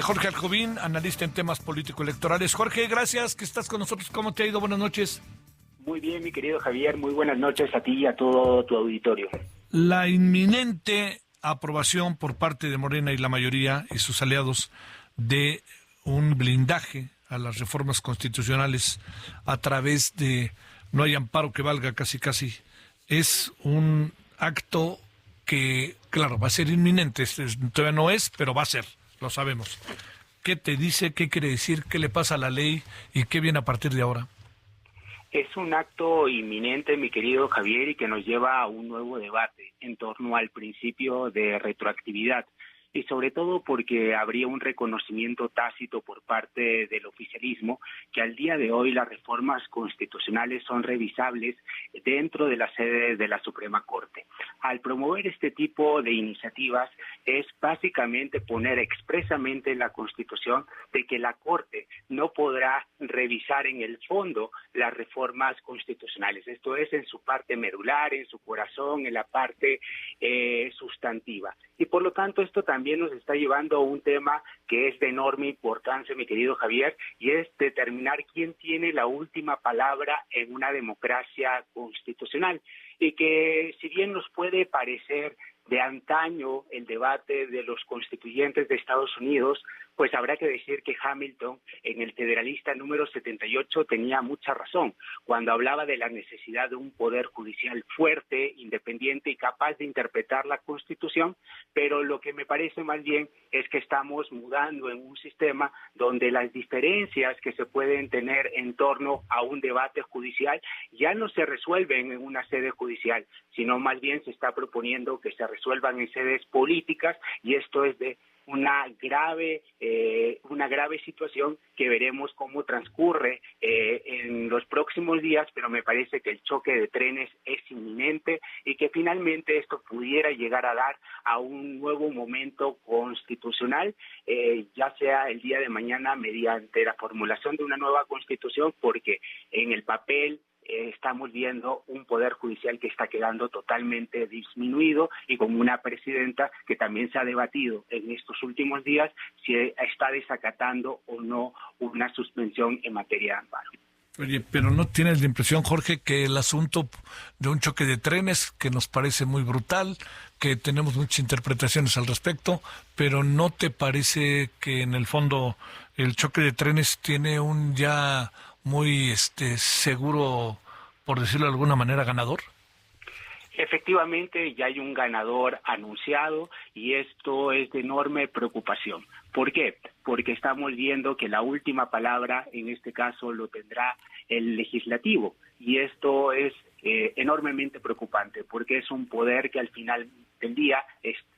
Jorge Aljovín, analista en temas político-electorales. Jorge, gracias que estás con nosotros. ¿Cómo te ha ido? Buenas noches. Muy bien, mi querido Javier. Muy buenas noches a ti y a todo tu auditorio. La inminente aprobación por parte de Morena y la mayoría y sus aliados de un blindaje a las reformas constitucionales a través de no hay amparo que valga, casi es un acto que, claro, va a ser inminente. Todavía no es, pero va a ser, lo sabemos. ¿Qué te dice? ¿Qué quiere decir? ¿Qué le pasa a la ley? ¿Y qué viene a partir de ahora? Es un acto inminente, mi querido Javier, y que nos lleva a un nuevo debate en torno al principio de retroactividad. Y sobre todo porque habría un reconocimiento tácito por parte del oficialismo que al día de hoy las reformas constitucionales son revisables dentro de la sede de la Suprema Corte. Al promover este tipo de iniciativas es básicamente poner expresamente en la Constitución de que la Corte no podrá revisar en el fondo las reformas constitucionales. Esto es en su parte medular, en su corazón, en la parte sustantiva. Y por lo tanto esto también nos está llevando a un tema que es de enorme importancia, mi querido Javier, y es determinar quién tiene la última palabra en una democracia constitucional. Y que si bien nos puede parecer de antaño el debate de los constituyentes de Estados Unidos, pues habrá que decir que Hamilton, en el Federalista número 78, tenía mucha razón cuando hablaba de la necesidad de un poder judicial fuerte, independiente y capaz de interpretar la Constitución, pero lo que me parece más bien es que estamos mudando en un sistema donde las diferencias que se pueden tener en torno a un debate judicial ya no se resuelven en una sede judicial, sino más bien se está proponiendo que se resuelvan en sedes políticas, y esto es de una grave situación que veremos cómo transcurre en los próximos días, pero me parece que el choque de trenes es inminente y que finalmente esto pudiera llegar a dar a un nuevo momento constitucional, ya sea el día de mañana mediante la formulación de una nueva constitución, porque en el papel estamos viendo un poder judicial que está quedando totalmente disminuido y con una presidenta que también se ha debatido en estos últimos días si está desacatando o no una suspensión en materia de amparo. Oye, pero ¿no tienes la impresión, Jorge, que el asunto de un choque de trenes, que nos parece muy brutal, que tenemos muchas interpretaciones al respecto, pero no te parece que en el fondo el choque de trenes tiene un ya muy seguro, por decirlo de alguna manera, ganador? Efectivamente, ya hay un ganador anunciado y esto es de enorme preocupación. ¿Por qué? Porque estamos viendo que la última palabra, en este caso, lo tendrá el legislativo, y esto es enormemente preocupante porque es un poder que al final del día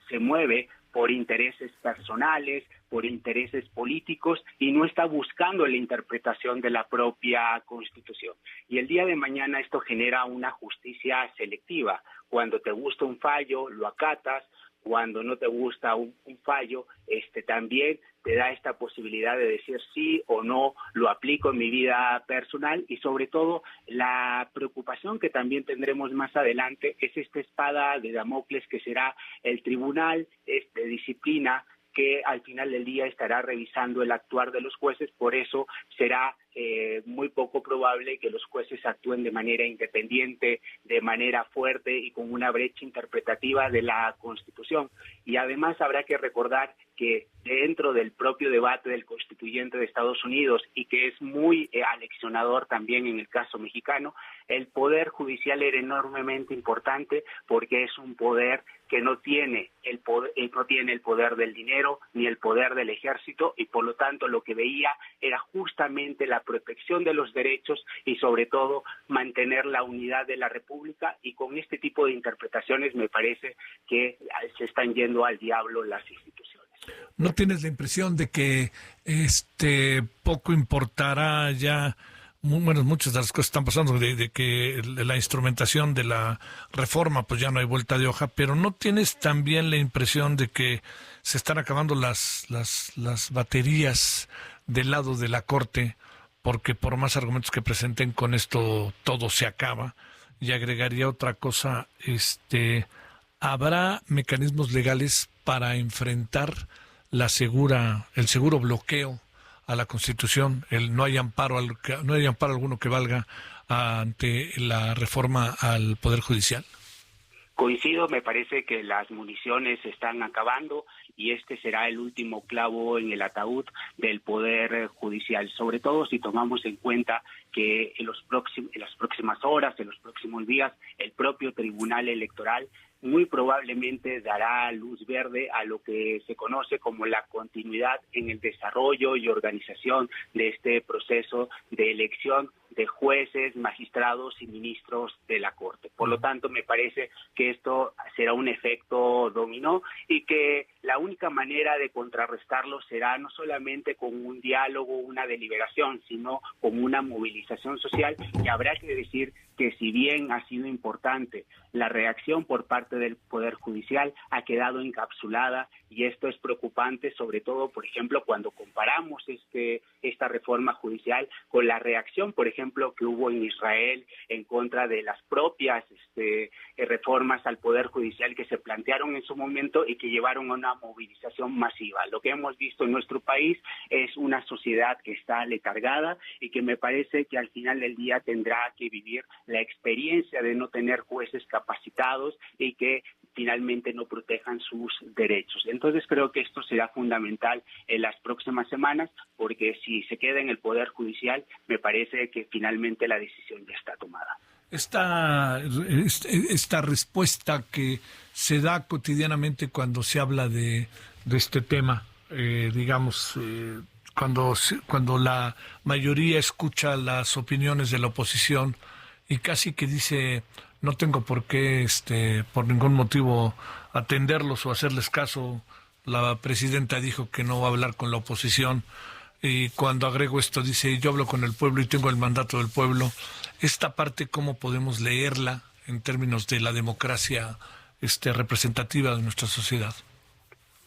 se mueve por intereses personales, por intereses políticos, y no está buscando la interpretación de la propia Constitución. Y el día de mañana esto genera una justicia selectiva. Cuando te gusta un fallo, lo acatas; cuando no te gusta un fallo, también te da esta posibilidad de decir sí o no, lo aplico en mi vida personal. Y sobre todo, la preocupación que también tendremos más adelante es esta espada de Damocles que será el tribunal de disciplina, que al final del día estará revisando el actuar de los jueces. Por eso será muy poco probable que los jueces actúen de manera independiente, de manera fuerte y con una brecha interpretativa de la Constitución. Y además habrá que recordar que dentro del propio debate del constituyente de Estados Unidos, y que es muy aleccionador también en el caso mexicano, el poder judicial era enormemente importante porque es un poder que no tiene el poder del dinero ni el poder del ejército, y por lo tanto lo que veía era justamente la protección de los derechos y sobre todo mantener la unidad de la República. Y con este tipo de interpretaciones me parece que se están yendo al diablo las instituciones. ¿No tienes la impresión de que poco importará ya? Bueno, muchas de las cosas están pasando, de que la instrumentación de la reforma, pues ya no hay vuelta de hoja, pero ¿no tienes también la impresión de que se están acabando las baterías del lado de la Corte? Porque por más argumentos que presenten, con esto todo se acaba. Y agregaría otra cosa, ¿habrá mecanismos legales para enfrentar el seguro bloqueo a la Constitución, no hay amparo alguno que valga ante la reforma al Poder Judicial? Coincido, me parece que las municiones se están acabando y este será el último clavo en el ataúd del Poder Judicial, sobre todo si tomamos en cuenta que en las próximas horas, en los próximos días, el propio Tribunal Electoral muy probablemente dará luz verde a lo que se conoce como la continuidad en el desarrollo y organización de este proceso de elección de jueces, magistrados y ministros de la Corte. Por lo tanto, me parece que esto será un efecto dominó y que la única manera de contrarrestarlo será no solamente con un diálogo, una deliberación, sino con una movilización social. Y habrá que decir que si bien ha sido importante la reacción por parte del Poder Judicial, ha quedado encapsulada y esto es preocupante, sobre todo, por ejemplo, cuando comparamos esta reforma judicial con la reacción, por ejemplo, que hubo en Israel en contra de las propias reformas al Poder Judicial que se plantearon en su momento y que llevaron a una movilización masiva. Lo que hemos visto en nuestro país es una sociedad que está letargada y que me parece que al final del día tendrá que vivir la experiencia de no tener jueces capacitados y que finalmente no protejan sus derechos. Entonces creo que esto será fundamental en las próximas semanas, porque si se queda en el Poder Judicial, me parece que finalmente la decisión ya está tomada. Esta respuesta que se da cotidianamente cuando se habla de este tema, cuando la mayoría escucha las opiniones de la oposición y casi que dice no tengo por qué por ningún motivo atenderlos o hacerles caso, la presidenta dijo que no va a hablar con la oposición, y cuando agrego esto dice yo hablo con el pueblo y tengo el mandato del pueblo. Esta parte, ¿cómo podemos leerla en términos de la democracia representativa de nuestra sociedad?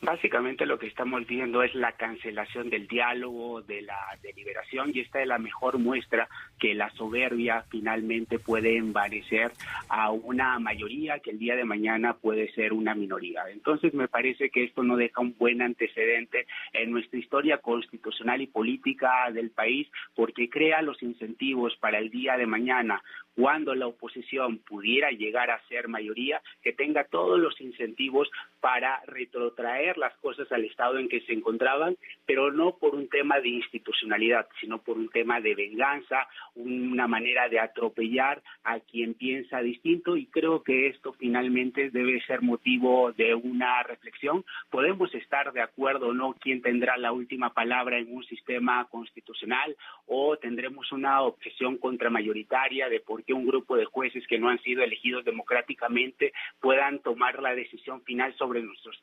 Básicamente lo que estamos viendo es la cancelación del diálogo, de la deliberación, y esta es la mejor muestra que la soberbia finalmente puede envanecer a una mayoría que el día de mañana puede ser una minoría. Entonces me parece que esto no deja un buen antecedente en nuestra historia constitucional y política del país, porque crea los incentivos para el día de mañana, cuando la oposición pudiera llegar a ser mayoría, que tenga todos los incentivos para retrotraer las cosas al estado en que se encontraban, pero no por un tema de institucionalidad, sino por un tema de venganza, una manera de atropellar a quien piensa distinto, y creo que esto finalmente debe ser motivo de una reflexión. Podemos estar de acuerdo o no quién tendrá la última palabra en un sistema constitucional, o tendremos una objeción contramayoritaria de por qué un grupo de jueces que no han sido elegidos democráticamente puedan tomar la decisión final sobre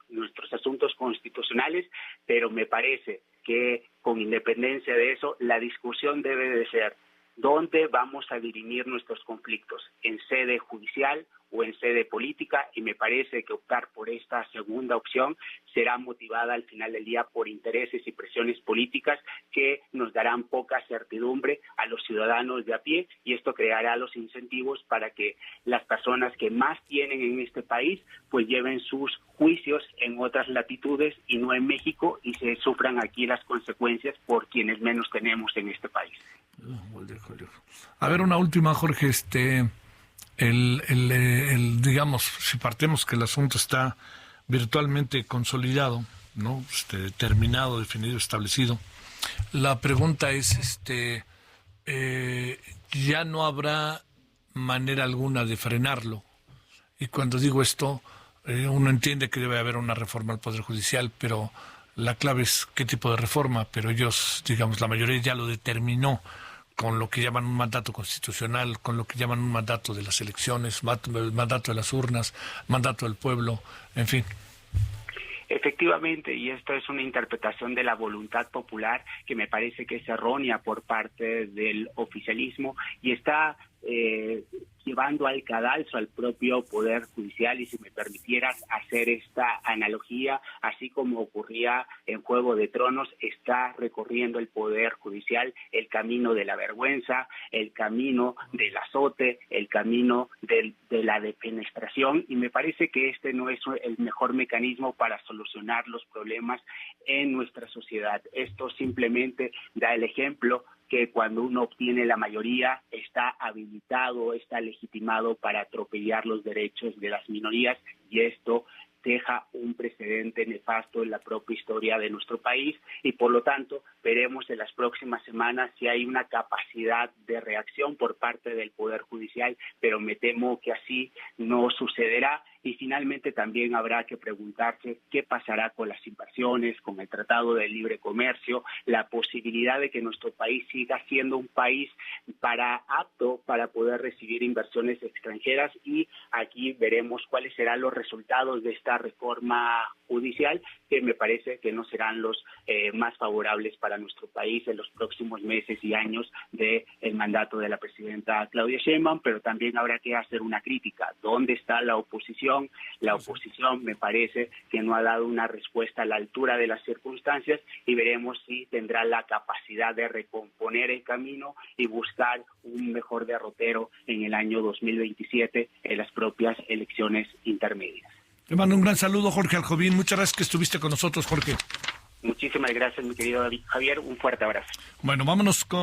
nuestros asuntos constitucionales, pero me parece que con independencia de eso, la discusión debe de ser ¿dónde vamos a dirimir nuestros conflictos? ¿En sede judicial o en sede política? Y me parece que optar por esta segunda opción será motivada al final del día por intereses y presiones políticas que nos darán poca certidumbre a los ciudadanos de a pie, y esto creará los incentivos para que las personas que más tienen en este país pues lleven sus juicios en otras latitudes y no en México, y se sufran aquí las consecuencias por quienes menos tenemos en este país. A ver, una última, Jorge, digamos, si partimos que el asunto está virtualmente consolidado, ¿no? Terminado, definido, establecido. La pregunta es, ya no habrá manera alguna de frenarlo. Y cuando digo esto, uno entiende que debe haber una reforma al Poder Judicial, pero la clave es qué tipo de reforma. Pero ellos, digamos, la mayoría ya lo determinó con lo que llaman un mandato constitucional, con lo que llaman un mandato de las elecciones, mandato de las urnas, mandato del pueblo, en fin. Efectivamente, y esto es una interpretación de la voluntad popular que me parece que es errónea por parte del oficialismo y está llevando al cadalso al propio Poder Judicial, y si me permitieras hacer esta analogía, así como ocurría en Juego de Tronos, está recorriendo el Poder Judicial el camino de la vergüenza, el camino del azote, el camino de la defenestración, y me parece que este no es el mejor mecanismo para solucionar los problemas en nuestra sociedad. Esto simplemente da el ejemplo que cuando uno obtiene la mayoría está habilitado, está legitimado para atropellar los derechos de las minorías, y esto deja un precedente nefasto en la propia historia de nuestro país, y por lo tanto veremos en las próximas semanas si hay una capacidad de reacción por parte del Poder Judicial, pero me temo que así no sucederá. Y finalmente también habrá que preguntarse qué pasará con las inversiones, con el Tratado de Libre Comercio, la posibilidad de que nuestro país siga siendo un país apto para poder recibir inversiones extranjeras, y aquí veremos cuáles serán los resultados de esta reforma judicial, que me parece que no serán los más favorables para nuestro país en los próximos meses y años del mandato de la presidenta Claudia Sheinbaum, pero también habrá que hacer una crítica. ¿Dónde está la oposición? La oposición me parece que no ha dado una respuesta a la altura de las circunstancias, y veremos si tendrá la capacidad de recomponer el camino y buscar un mejor derrotero en el año 2027 en las propias elecciones intermedias. Te mando un gran saludo, Jorge Aljovín. Muchas gracias que estuviste con nosotros, Jorge. Muchísimas gracias, mi querido Javier. Un fuerte abrazo. Bueno, vámonos con...